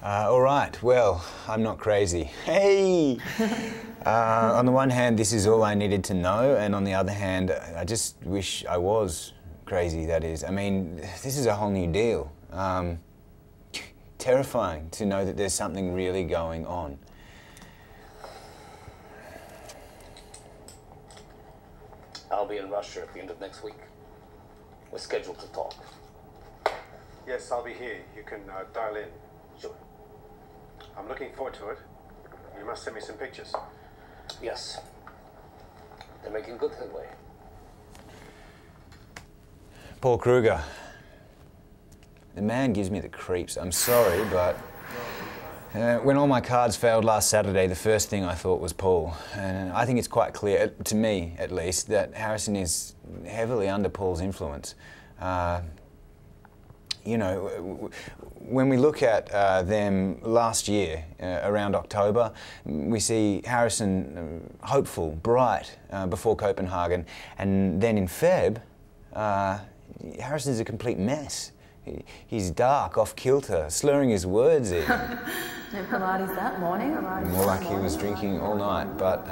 All right, well, I'm not crazy. Hey! On the one hand, this is all I needed to know, and on the other hand, I just wish I was crazy, that is. I mean, this is a whole new deal. Terrifying to know that there's something really going on. I'll be in Russia at the end of next week. We're scheduled to talk. Yes, I'll be here. You can dial in. Sure. I'm looking forward to it. You must send me some pictures. Yes. They're making good headway. Paul Kruger. The man gives me the creeps. I'm sorry, but when all my cards failed last Saturday, the first thing I thought was Paul. And I think it's quite clear, to me at least, that Harrison is heavily under Paul's influence. You know, when we look at them last year, around October, we see Harrison hopeful, bright before Copenhagen, and then in Feb, Harrison's a complete mess. He's dark, off kilter, slurring his words even. No Pilates that morning? More like he was drinking all night, but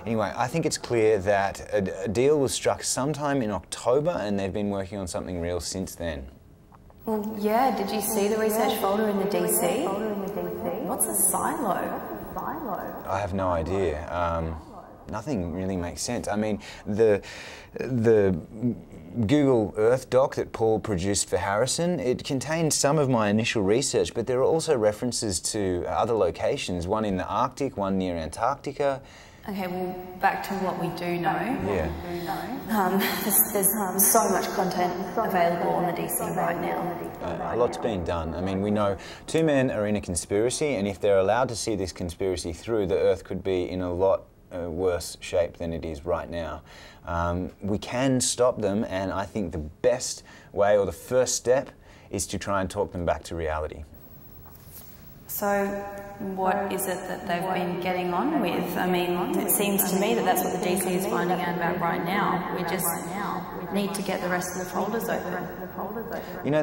anyway, I think it's clear that a deal was struck sometime in October and they've been working on something real since then. Well, yeah, did you see the research folder in the DC? What's a silo? I have no idea. Nothing really makes sense. I mean, the Google Earth doc that Paul produced for Harrison, it contains some of my initial research, but there are also references to other locations, one in the Arctic, one near Antarctica. Okay, well, back to what we do know. Yeah. There's so much content available on the DC right now. A lot's been done. I mean, we know two men are in a conspiracy, and if they're allowed to see this conspiracy through, the Earth could be in a lot worse shape than it is right now. We can stop them, and I think the best way, or the first step, is to try and talk them back to reality. So, what is it that they've been getting on with? I mean, it seems to me that that's what the DC is finding out about right now. We just need to get the rest of the folders open. You know,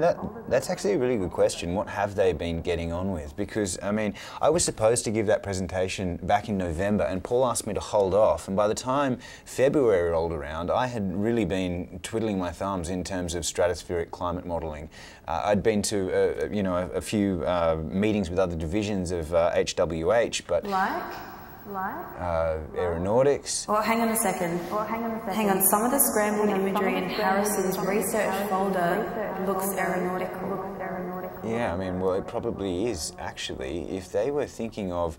that's actually a really good question. What have they been getting on with? Because, I mean, I was supposed to give that presentation back in November, and Paul asked me to hold off, and by the time February rolled around, I had really been twiddling my thumbs in terms of stratospheric climate modelling. I'd been to, you know, a few meetings with other divisions of HWH, but... aeronautics. Well, hang on a second. Hang on, some of the scrambled imagery in Harrison's research folder looks aeronautical. Yeah, I mean, well, it probably is, actually. If they were thinking of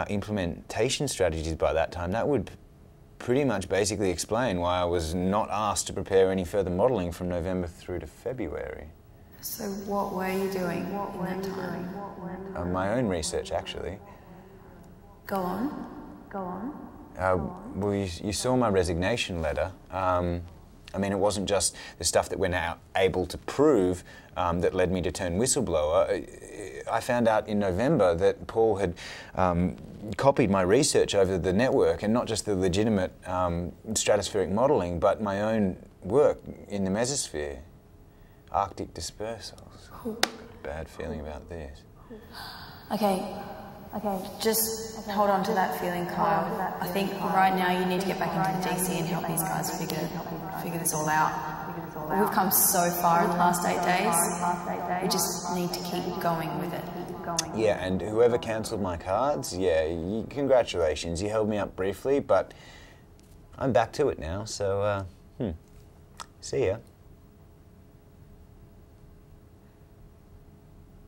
implementation strategies by that time, that would pretty much basically explain why I was not asked to prepare any further modelling from November through to February. So what were you doing in that time? My own research, actually. Go on. Well, you saw my resignation letter. I mean, it wasn't just the stuff that we're now able to prove that led me to turn whistleblower. I found out in November that Paul had copied my research over the network, and not just the legitimate stratospheric modelling, but my own work in the mesosphere. Arctic dispersals. Bad feeling about this. Okay, just hold on to that feeling, Kyle. I think right now you need to get back into the DC and help these guys figure this all out. We've come so far in the last 8 days. We just need to keep going with it. Yeah, and whoever cancelled my cards, yeah, congratulations. You held me up briefly, but I'm back to it now, so, see ya.